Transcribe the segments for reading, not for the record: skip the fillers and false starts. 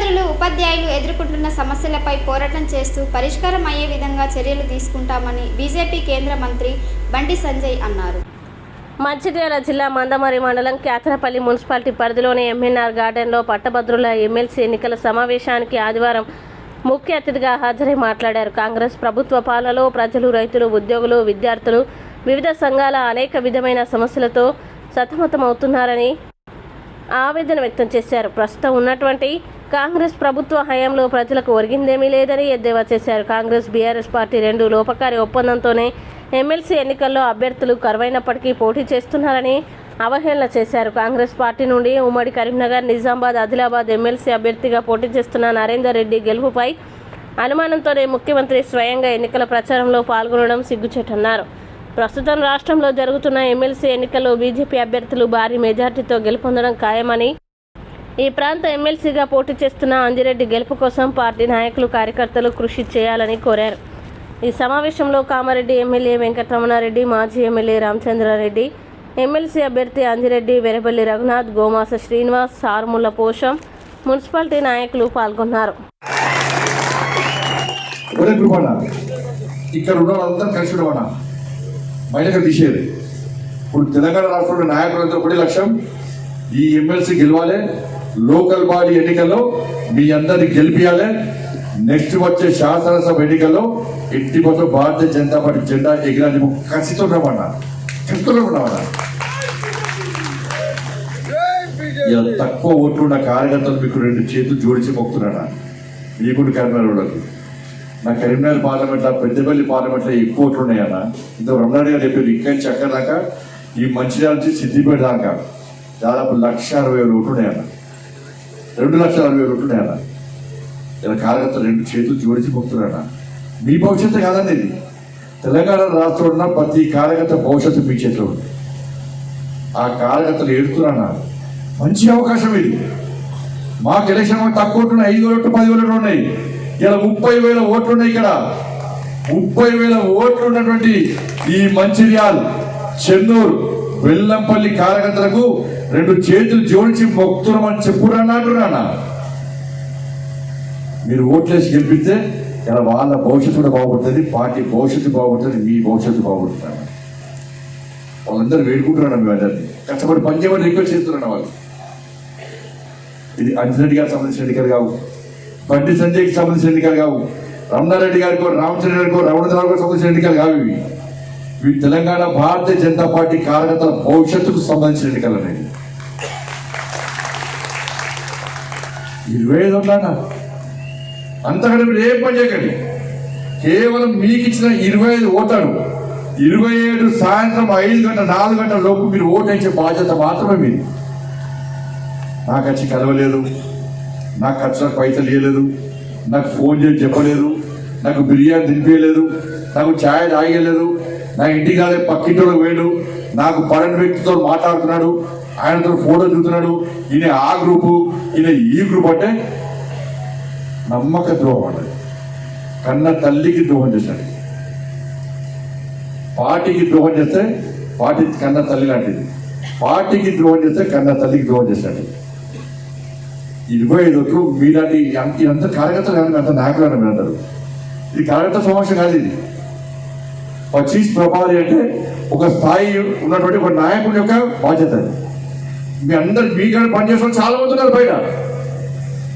పట్టభద్రులు ఉపాధ్యాయులు ఎదుర్కొంటున్న సమస్యలపై పోరాటం చేస్తూ పరిష్కారం అయ్యే విధంగా చర్యలు తీసుకుంటామని బీజేపీ కేంద్ర మంత్రి బండి సంజయ్ అన్నారు. మంచిర్యాల జిల్లా మందమరి మండలం క్యాకరపల్లి మున్సిపాలిటీ పరిధిలోని ఎంఎన్ఆర్ గార్డెన్లో పట్టభద్రుల ఎమ్మెల్సీ ఎన్నికల సమావేశానికి ఆదివారం ముఖ్య అతిథిగా హాజరై మాట్లాడారు. కాంగ్రెస్ ప్రభుత్వ పాలనలో ప్రజలు, రైతులు, ఉద్యోగులు, విద్యార్థులు వివిధ సంఘాల అనేక విధమైన సమస్యలతో సతమతమవుతున్నారని ఆవేదన వ్యక్తం చేశారు. ప్రస్తుతం ఉన్నటువంటి కాంగ్రెస్ ప్రభుత్వ హయాంలో ప్రజలకు ఒరిగిందేమీ లేదని ఎద్దేవా చేశారు. కాంగ్రెస్, బీఆర్ఎస్ పార్టీ రెండు లోపకారి ఒప్పందంతోనే ఎమ్మెల్సీ ఎన్నికల్లో అభ్యర్థులు కరువైనప్పటికీ పోటీ చేస్తున్నారని అవహేళన చేశారు. కాంగ్రెస్ పార్టీ నుండి ఉమ్మడి కరీంనగర్, నిజామాబాద్, ఆదిలాబాద్ ఎమ్మెల్సీ అభ్యర్థిగా పోటీ చేస్తున్న నరేందర్ రెడ్డి గెలుపుపై అనుమానంతోనే ముఖ్యమంత్రి స్వయంగా ఎన్నికల ప్రచారంలో పాల్గొనడం సిగ్గుచేటన్నారు. ప్రస్తుతం రాష్ట్రంలో జరుగుతున్న ఎమ్మెల్సీ ఎన్నికల్లో బీజేపీ అభ్యర్థులు భారీ మెజార్టీతో గెలుపొందడం ఖాయమని, ఈ ప్రాంత ఎమ్మెల్సీగా పోటీ చేస్తున్న అంజిరెడ్డి గెలుపు కోసం పార్టీ నాయకులు, కార్యకర్తలు కృషి చేయాలని కోరారు. ఈ సమావేశంలో కామారెడ్డి ఎమ్మెల్యే వెంకటరమణారెడ్డి, మాజీ ఎమ్మెల్యే రామచంద్రారెడ్డి, ఎమ్మెల్సీ అభ్యర్థి అంజిరెడ్డి, వెరబల్లి రఘునాథ్, గోమాస శ్రీనివాస్, సారుముల పోషం, మున్సిపాలిటీ నాయకులు పాల్గొన్నారు. బయటకు తీసేది ఇప్పుడు తెలంగాణ రాష్ట్రంలో నాయకులంతా ఒకటి లక్ష్యం, ఈ ఎమ్మెల్సీ గెలవాలి, లోకల్ బాడీ ఎన్నికల్లో మీ అందరిని గెలిపియాలి, నెక్స్ట్ వచ్చే శాసనసభ ఎన్నికల్లో 80% భారతీయ జనతా పార్టీ జెండా ఎగిరాలి ఖచ్చితంగా చెప్తున్నామన్నా. తక్కువ ఓట్లున్న కార్యకర్తలు మీకు 2 చేతులు జోడించి మొక్కుతున్నాడా మీకుడు కరీంనగర్లోకి. నా కరీంనగర్ పార్లమెంట్లో, పెద్దపల్లి పార్లమెంట్లో ఎక్కువ ఓట్లు ఉన్నాయన్న. ఇంత రమణారెడ్డి గారు చెప్పారు, ఇక్కడి నుంచి అక్కడ దాకా ఈ మంచిర్యాల నుంచి సిద్దిపేట దాకా దాదాపు 1,60,000 ఓట్లు ఉన్నాయన్న, 2,60,000 ఓట్లు ఉన్నాయన్న. ఇలా కార్యకర్తలు 2 చేతులు జోడించి మొక్కుతున్నాడా. మీ భవిష్యత్తు కాదండి ఇది. తెలంగాణ రాష్ట్రంలో ఉన్న ప్రతి కార్యకర్త భవిష్యత్తు మీ చేతిలో ఉంది. ఆ కార్యకర్తలు ఏడుతున్నా మంచి అవకాశం ఇది. మాకు ఎలక్షన్ తక్కువ ఉంటున్నాయి, 5,000 ఓట్లు 10,000 ఓట్లు ఉన్నాయి. ఇలా 30,000 ఓట్లు ఉన్నాయి. ఇక్కడ 30,000 ఓట్లు ఉన్నటువంటి ఈ మంచిర్యాల్, చెన్నూరు, బెల్లంపల్లి కార్యకర్తలకు 2 చేతులు జోడించి మొక్కుతున్నామని చెప్పురానా. మీరు ఓట్లేసి గెలిపిస్తే ఇలా వాళ్ళ భవిష్యత్తు కూడా బాగుపడుతుంది, పార్టీ భవిష్యత్తు బాగుపడుతుంది, మీ భవిష్యత్తు బాగుపడుతున్నారు. వాళ్ళందరూ వేడుకుంటున్నాను, మీ అందరినీ కష్టపడి పనిచేయమని రిక్వెస్ట్ చేస్తున్నాను. వాళ్ళు ఇది అంజిరెడ్డి గారికి సంబంధించిన ఎన్నికలు కావు, బండి సంజయ్కి సంబంధించిన ఎన్నికలు కావు, రమణారెడ్డి గారికో, రామచంద్ర గారికో, రమణరావుకి సంబంధించిన ఎన్నికలు కావు. ఇవి తెలంగాణ భారతీయ జనతా పార్టీ కార్యకర్తల భవిష్యత్తుకు సంబంధించిన ఎన్నికలు అనేది. 25 ఓట్లన్నా అంతకంటే మీరు ఏం పని చేయకండి. కేవలం మీకు ఇచ్చిన 25 ఓట్లను 27 సాయంత్రం 5 గంటల 4 గంటల లోపు మీరు ఓటు వేసే బాధ్యత మాత్రమే మీది. నాకు వచ్చి కలవలేదు, నాకు ఖర్చులకు పైసలు ఇవ్వలేదు, నాకు ఫోన్ చేసి చెప్పలేదు, నాకు బిర్యానీ తినిపించలేదు, నాకు ఛాయ్ తాగలేదు, నా ఇంటికి కాదే పక్కింటోళ్ళకి పోయాడు, నాకు పడని వ్యక్తితో మాట్లాడుతున్నాడు, ఆయనతో ఫోటో చూస్తున్నాడు, ఈయన ఆ గ్రూపు, ఈయన ఈ గ్రూప్ అంటే నమ్మక ద్రోహం అన్నది. కన్న తల్లికి ద్రోహం చేశాడు. పార్టీకి ద్రోహం చేస్తే పార్టీ కన్న తల్లి లాంటిది, పార్టీకి ద్రోహం చేస్తే కన్న తల్లికి ద్రోహం చేశాడు. 25 ఓట్లు మీలాంటి ఇదంతా కార్యకర్తలు కానీ అంత నాయకులు అని మీరు అంటారు. ఇది కార్యకర్త సమావేశం కాదు. ఇది పచీస్ ప్రభారి అంటే ఒక స్థాయి ఉన్నటువంటి ఒక నాయకుడి యొక్క బాధ్యత. మీ అందరు మీకంటే పనిచేసిన చాలా మంది ఉన్నారు బయట,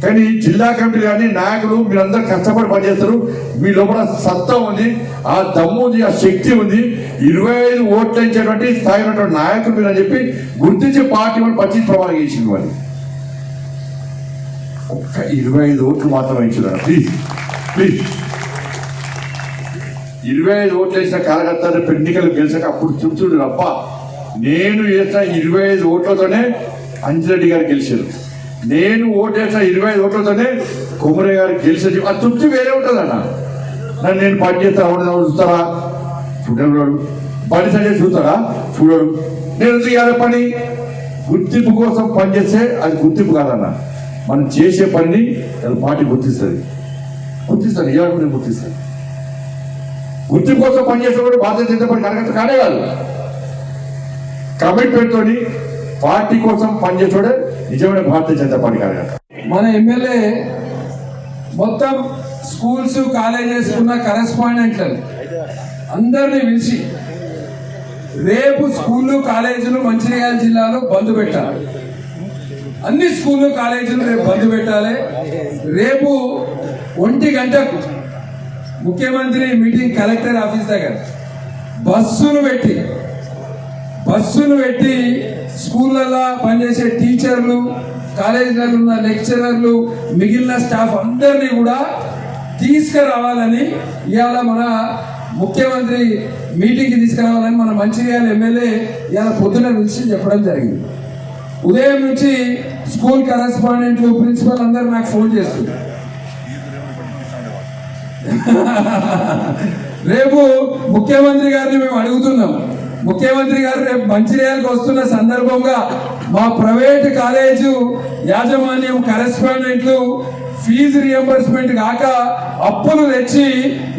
కానీ జిల్లా కమిటీ కానీ నాయకులు మీరందరూ కష్టపడి పనిచేస్తారు. మీ లోపల సత్తా ఉంది, ఆ దమ్ము ఉంది, ఆ శక్తి ఉంది. 25 ఓట్లు ఇచ్చేటువంటి స్థాయి ఉన్నటువంటి నాయకులు మీరు అని చెప్పి గుర్తించే పార్టీ వాళ్ళు పచీస్ ప్రభావం చేసింది. వాళ్ళు ఒక్క 25 ఓట్లు మాత్రమే ఇచ్చారు. ప్లీజ్ 25 ఓట్లు వేసిన కార్యకర్తలు ఎన్నికలు గెలిచాక అప్పుడు చెప్తుడు అబ్బా నేను వేసిన 25 ఓట్లతోనే అంజిరెడ్డి గారు గెలిచారు, నేను ఓటు వేసిన 25 ఓట్లతోనే కొమరయ్య గారు గెలిచారు. ఆ తృప్తి వేరే ఉంటుందన్న. నన్ను నేను పని చేస్తా చూస్తారా చూడడు, పని సరిగ్గా చూస్తారా చూడడు. నేను చేయాలి పని గుర్తింపు కోసం పనిచేస్తే అది గుర్తింపు కాదన్న. మనం చేసే పనిని పార్టీ గుర్తిస్తుంది. ఇవాళ నేను గుర్తిస్తాను. గుర్తింపు కోసం పనిచేసేవాడు భారతీయ జనతా పార్టీ కార్యకర్త కానే కాదు. కమిట్మెంట్ తోని పార్టీ కోసం పనిచేసేవాడే నిజమైన భారతీయ జనతా పార్టీ కార్యకర్త. మన ఎమ్మెల్యే మొత్తం స్కూల్స్ కాలేజెస్ ఉన్న కరెస్పాండెంట్లను అందరినీ పిలిచి రేపు స్కూళ్ళు కాలేజీలు మంచిర్యాల జిల్లాలో బంద్ పెట్టాలి. అన్ని స్కూళ్ళు కాలేజీలు రేపు బంద్ పెట్టాలి. రేపు 1 గంటకు ముఖ్యమంత్రి మీటింగ్ కలెక్టర్ ఆఫీస్ దగ్గర బస్సులు పెట్టి స్కూళ్ళల్లో పనిచేసే టీచర్లు, కాలేజీలలో ఉన్న లెక్చరర్లు, మిగిలిన స్టాఫ్ అందరినీ కూడా తీసుకురావాలని ఇవాళ మన ముఖ్యమంత్రి మీటింగ్కి తీసుకురావాలని మన మంచిర్యాల ఎమ్మెల్యే ఇవాళ పొద్దున పిలిచి చెప్పడం జరిగింది. ఉదయం నుంచి స్కూల్ కరెస్పాండెంట్లు, ప్రిన్సిపల్ అందరూ నాకు ఫోన్ చేస్తున్నారు. రేపు ముఖ్యమంత్రి గారిని మేము అడుగుతున్నాం, ముఖ్యమంత్రి గారు రేపు మంచిర్యాలకు వస్తున్న సందర్భంగా మా ప్రైవేట్ కాలేజు యాజమాన్యం కరెస్పాండెంట్లు ఫీజు రియంబర్స్మెంట్ కాక అప్పులు తెచ్చి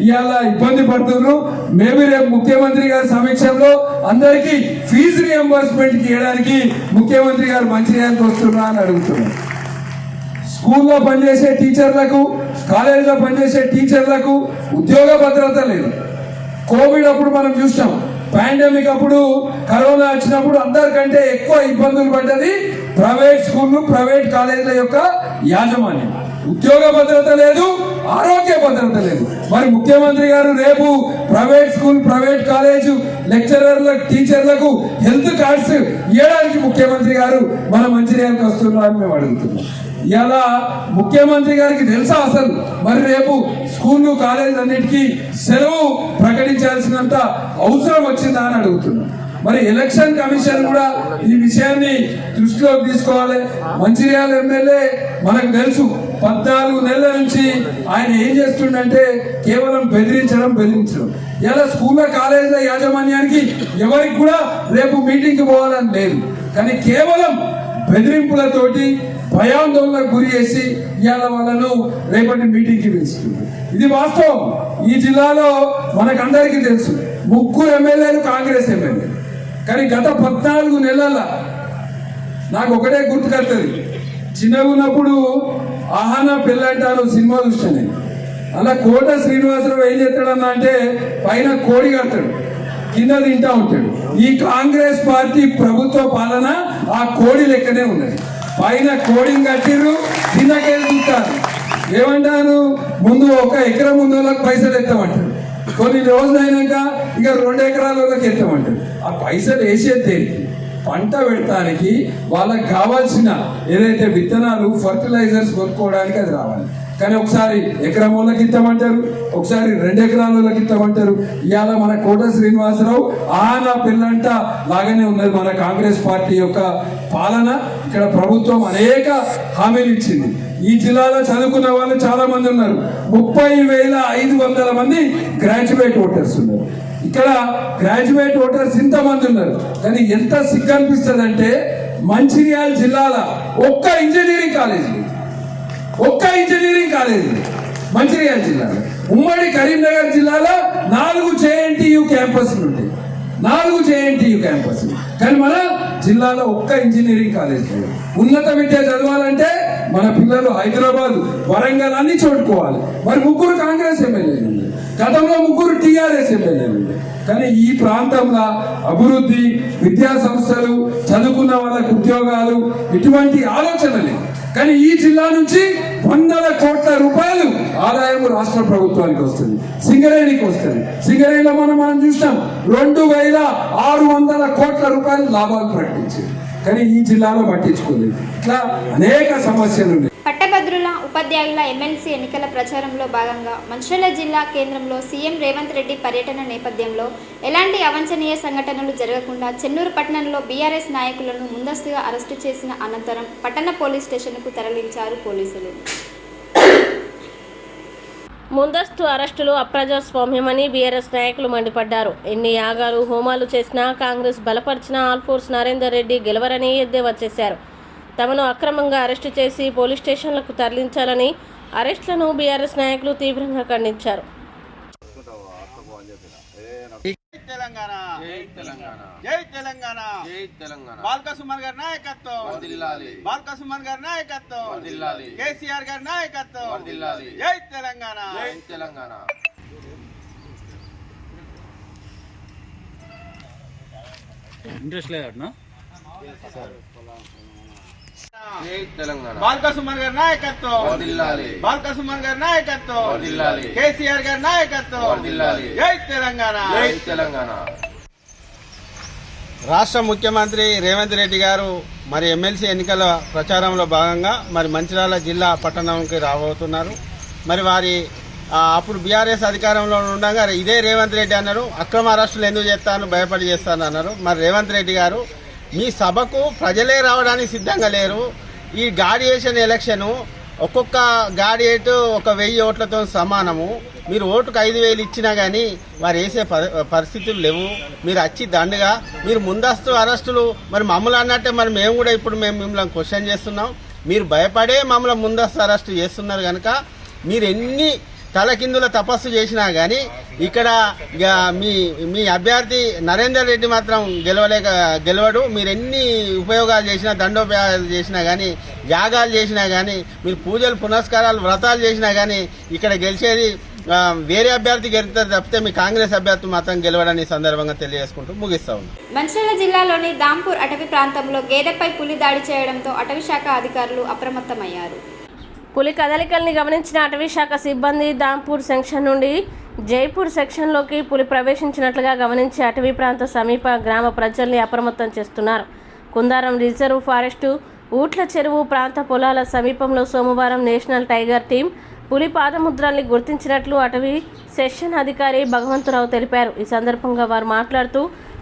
ఇవాళ ఇబ్బంది పడుతున్నారు. మేబీ రేపు ముఖ్యమంత్రి గారి సమీక్షంలో అందరికీ ఫీజు రియంబర్స్మెంట్ ఇవ్వడానికి ముఖ్యమంత్రి గారు మంచిర్యాలకు వస్తున్నా అని అడుగుతున్నారు. స్కూల్లో పనిచేసే టీచర్లకు, కాలేజీలో పనిచేసే టీచర్లకు ఉద్యోగ భద్రత లేదు. కోవిడ్ అప్పుడు మనం చూసాం, పాండమిక్ అప్పుడు, కరోనా వచ్చినప్పుడు అందరికంటే ఎక్కువ ఇబ్బందులు పడ్డది ప్రైవేట్ స్కూళ్ళు, ప్రైవేట్ కాలేజీల యొక్క యాజమాన్యం. ఉద్యోగ భద్రత లేదు, ఆరోగ్య భద్రత లేదు. మరి ముఖ్యమంత్రి గారు రేపు ప్రైవేట్ స్కూల్, ప్రైవేట్ కాలేజు లెక్చరర్లకు, టీచర్లకు హెల్త్ కార్డ్స్ ఇవ్వడానికి ముఖ్యమంత్రి గారు మన మంచిర్యాలకు వస్తున్నారని మేము అడుగుతున్నాం. ఇలా ముఖ్యమంత్రి గారికి తెలుసా అసలు మరి రేపు స్కూళ్ళు, కాలేజీలు అన్నిటికీ సెలవు ప్రకటించాల్సినంత అవసరం వచ్చిందా అని అడుగుతున్నాం. మరి ఎలక్షన్ కమిషన్ కూడా ఈ విషయాన్ని దృష్టిలోకి తీసుకోవాలి. మంచిర్యాల ఎమ్మెల్యే మనకు తెలుసు, 14 నెలల నుంచి ఆయన ఏం చేస్తుండంటే కేవలం బెదిరించడం. ఇలా స్కూళ్ళ, కాలేజీల యాజమాన్యానికి ఎవరికి కూడా రేపు మీటింగ్కి పోవాలని లేదు, కానీ కేవలం బెదిరింపులతోటి భయాందోళనకు గురి చేసి ఇవాళ వాళ్ళను రేపటి మీటింగ్కి పిలుస్తుంది. ఇది వాస్తవం. ఈ జిల్లాలో మనకందరికీ తెలుసు, 3 ఎమ్మెల్యేలు కాంగ్రెస్ ఎమ్మెల్యే. కానీ గత 14 నెలల నాకు ఒకటే గుర్తుకొస్తుంది. చిన్నగా ఉన్నప్పుడు ఆహానా పెళ్ళంటారు సినిమా చూస్తాను. అలా కోట శ్రీనివాసరావు ఏం చేస్తాడన్నా అంటే పైన కోడి కడతాడు, కింద తింటా ఉంటాడు. ఈ కాంగ్రెస్ పార్టీ ప్రభుత్వ పాలన ఆ కోడి లెక్కనే ఉన్నది. పైన కోడిని కట్టిర్రు, కిందకేసి చూస్తారు. ఏమంటారు, ముందు 1 ఎకరం ముందు వాళ్ళకి పైసలు ఎత్తామంటారు, కొన్ని రోజులు అయినాక ఇక 2 ఎకరాల వాళ్ళకి ఎత్తామంటారు. ఆ పైసలు వేసేది పంట పెడతానికి, వాళ్ళకి కావాల్సిన ఏదైతే విత్తనాలు, ఫర్టిలైజర్స్ కొనుక్కోవడానికి అది రావాలి. కానీ ఒకసారి ఎకరం వాళ్ళకి ఇస్తామంటారు, ఒకసారి 2 ఎకరాల వాళ్ళకి ఇస్తామంటారు. ఇవాళ మన కోట శ్రీనివాసరావు నా పిల్లంట లాగానే ఉన్నది మన కాంగ్రెస్ పార్టీ యొక్క పాలన. ఇక్కడ ప్రభుత్వం అనేక హామీలు ఇచ్చింది. ఈ జిల్లాలో చదువుకున్న వాళ్ళు చాలా మంది ఉన్నారు. 30,500 మంది గ్రాడ్యుయేట్ ఓటర్స్ ఉన్నారు. ఇక్కడ గ్రాడ్యుయేట్ ఓటర్స్ ఇంతమంది ఉన్నారు. కానీ ఎంత సిగ్గు అనిపిస్తుంది అంటే మంచిర్యాల జిల్లాలో ఒక్క ఇంజనీరింగ్ కాలేజీ మంచిర్యాల జిల్లాలో. ఉమ్మడి కరీంనగర్ జిల్లాలో 4 JNTU క్యాంపస్లు ఉంటాయి, 4 JNTU క్యాంపస్లు. కానీ మన జిల్లాలో ఒక్క ఇంజనీరింగ్ కాలేజ్ లేదు. ఉన్నత విద్య చదవాలంటే మన పిల్లలు హైదరాబాద్, వరంగల్ అన్ని చోటుకోవాలి. మరి 3 కాంగ్రెస్ ఎమ్మెల్యేలు ఉంది, గతంలో 3 TRS ఎమ్మెల్యేలు ఉంది. కానీ ఈ ప్రాంతంలో అభివృద్ధి, విద్యా సంస్థలు, చదువుకున్న వాళ్ళకు ఉద్యోగాలు, ఇటువంటి ఆలోచన లేదు. కానీ ఈ జిల్లా నుంచి 100 కోట్ల రూపాయలు ఆదాయం రాష్ట్ర ప్రభుత్వానికి వస్తుంది, సింగరేణికి వస్తుంది. సింగరేణిలో మనం చూసినాం 2,600 కోట్ల రూపాయలు లాభాలు ప్రకటించారు. కానీ ఈ జిల్లాలో పట్టించుకోలేదు. ఇట్లా అనేక సమస్యలు ఉన్నాయి. పట్టభద్రుల, ఉపాధ్యాయుల ఎమ్మెల్సీ ఎన్నికల ప్రచారంలో భాగంగా మంచిర్యాల జిల్లా కేంద్రంలో సీఎం రేవంత్ రెడ్డి పర్యటన నేపథ్యంలో ఎలాంటి అవాంఛనీయ సంఘటనలు జరగకుండా చెన్నూరు పట్టణంలో బీఆర్ఎస్ నాయకులను ముందస్తుగా అరెస్టు చేసిన అనంతరం పట్టణ పోలీస్ స్టేషన్కు తరలించారు పోలీసులు. ముందస్తు అరెస్టులు అప్రజాస్వామ్యమని బీఆర్ఎస్ నాయకులు మండిపడ్డారు. ఎన్ని యాగాలు, హోమాలు చేసినా, కాంగ్రెస్ బలపరిచిన ఆల్ఫోర్స్ నరేందర్ రెడ్డి గెలవరని ఎద్దేవా చేశారు. తమను అక్రమంగా అరెస్టు చేసి పోలీస్ స్టేషన్లకు తరలించాలని అరెస్టులను బీఆర్ఎస్ నాయకులు తీవ్రంగా ఖండించారు. జై తెలంగాణ బాల్క సుమన్ గారి నాయకత్వం బాల్క సుమన్ గారి నాయకత్వం కేసీఆర్ గారి నాయకత్వం జై తెలంగాణ ఇంట్రెస్ట్ లేదన్నా బాల్క సుమన్ గారి నాయకత్వం బాల్క సుమన్ గారి నాయకత్వం కేసీఆర్ గారి నాయకత్వం జై తెలంగాణ రాష్ట్ర ముఖ్యమంత్రి రేవంత్ రెడ్డి గారు మరి ఎమ్మెల్సీ ఎన్నికల ప్రచారంలో భాగంగా మరి మంచిర్యాల జిల్లా పట్టణంకి రాబోతున్నారు. మరి వారి అప్పుడు బీఆర్ఎస్ అధికారంలో ఉండగా ఇదే రేవంత్ రెడ్డి అన్నారు అక్రమ అరెస్టులు ఎందుకు చేస్తాను భయపడి చేస్తాను అన్నారు. మరి రేవంత్ రెడ్డి గారు మీ సభకు ప్రజలే రావడానికి సిద్ధంగా లేరు. ఈ గాడియేషన్ ఎలక్షన్ ఒక్కొక్క గాడియేటు 1000 ఓట్లతో సమానము. మీరు ఓటుకు 5000 ఇచ్చినా కానీ వారు వేసే పరిస్థితులు లేవు. మీరు వచ్చి దండగా మీరు ముందస్తు అరెస్టులు మరి మమ్మల్ని అన్నట్టే మరి మేము కూడా ఇప్పుడు మిమ్మల్ని క్వశ్చన్ చేస్తున్నాం. మీరు భయపడే మమ్మల్ని ముందస్తు అరెస్టు చేస్తున్నారు కనుక మీరు ఎన్ని తలకిందుల తపస్సు చేసినా కానీ ఇక్కడ మీ అభ్యర్థి నరేందర్ రెడ్డి మాత్రం గెలవడు. మీరు ఎన్ని ఉపయోగాలు చేసినా దండోపయోగాలు చేసినా కానీ యాగాలు చేసినా కానీ మీరు పూజలు పునస్కారాలు వ్రతాలు చేసినా కానీ ఇక్కడ గెలిచేది వేరే అభ్యర్థి గెలుస్తారు తప్పితే మీ కాంగ్రెస్ అభ్యర్థి మాత్రం గెలవడని సందర్భంగా తెలియజేసుకుంటూ ముగిస్తా ఉన్నాం. మంచిర్యాల జిల్లాలోని దాంపూర్ అటవీ ప్రాంతంలో గేదెపై పులి దాడి చేయడంతో అటవీ శాఖ అధికారులు అప్రమత్తమయ్యారు. పులి కదలికల్ని గమనించిన అటవీ శాఖ సిబ్బంది దాంపూర్ సెక్షన్ నుండి జైపూర్ సెక్షన్లోకి పులి ప్రవేశించినట్లుగా గమనించి అటవీ ప్రాంత సమీప గ్రామ ప్రజల్ని అప్రమత్తం చేస్తున్నారు. కుందారం రిజర్వ్ ఫారెస్టు ఊట్ల చెరువు ప్రాంత పొలాల సమీపంలో సోమవారం నేషనల్ టైగర్ టీం పులి పాదముద్రల్ని గుర్తించినట్లు అటవీ సెషన్ అధికారి భగవంతరావు తెలిపారు. ఈ సందర్భంగా వారు మాట్లాడుతూ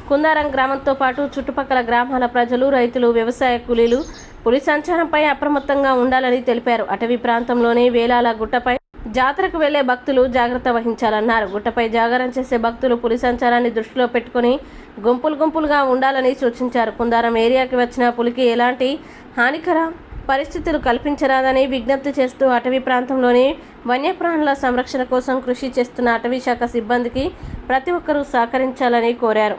కుందారం గ్రామంతో పాటు చుట్టుపక్కల గ్రామాల ప్రజలు, రైతులు, వ్యవసాయ కూలీలు పులి సంచారంపై అప్రమత్తంగా ఉండాలని తెలిపారు. అటవీ ప్రాంతంలోని వేలాల గుట్టపై జాతరకు వెళ్లే భక్తులు జాగ్రత్త వహించాలన్నారు. గుట్టపై జాగరణ చేసే భక్తులు పులి సంచారాన్ని దృష్టిలో పెట్టుకుని గుంపులుగా ఉండాలని సూచించారు. కుందారం ఏరియాకి వచ్చిన పులికి ఎలాంటి హానికర పరిస్థితులు కల్పించరాదని విజ్ఞప్తి చేస్తూ అటవీ ప్రాంతంలోని వన్యప్రాణుల సంరక్షణ కోసం కృషి చేస్తున్న అటవీ శాఖ సిబ్బందికి ప్రతి ఒక్కరూ సహకరించాలని కోరారు.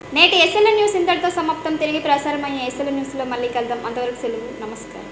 నేటి ఎస్ఎల్ఎన్ న్యూస్ ఇంతటితో సమాప్తం. తిరిగి ప్రసారమయ్యే ఎస్ఎల్ఎన్ న్యూస్లో మళ్ళీ కలుద్దాం. అంతవరకు సెలవు. నమస్కారం.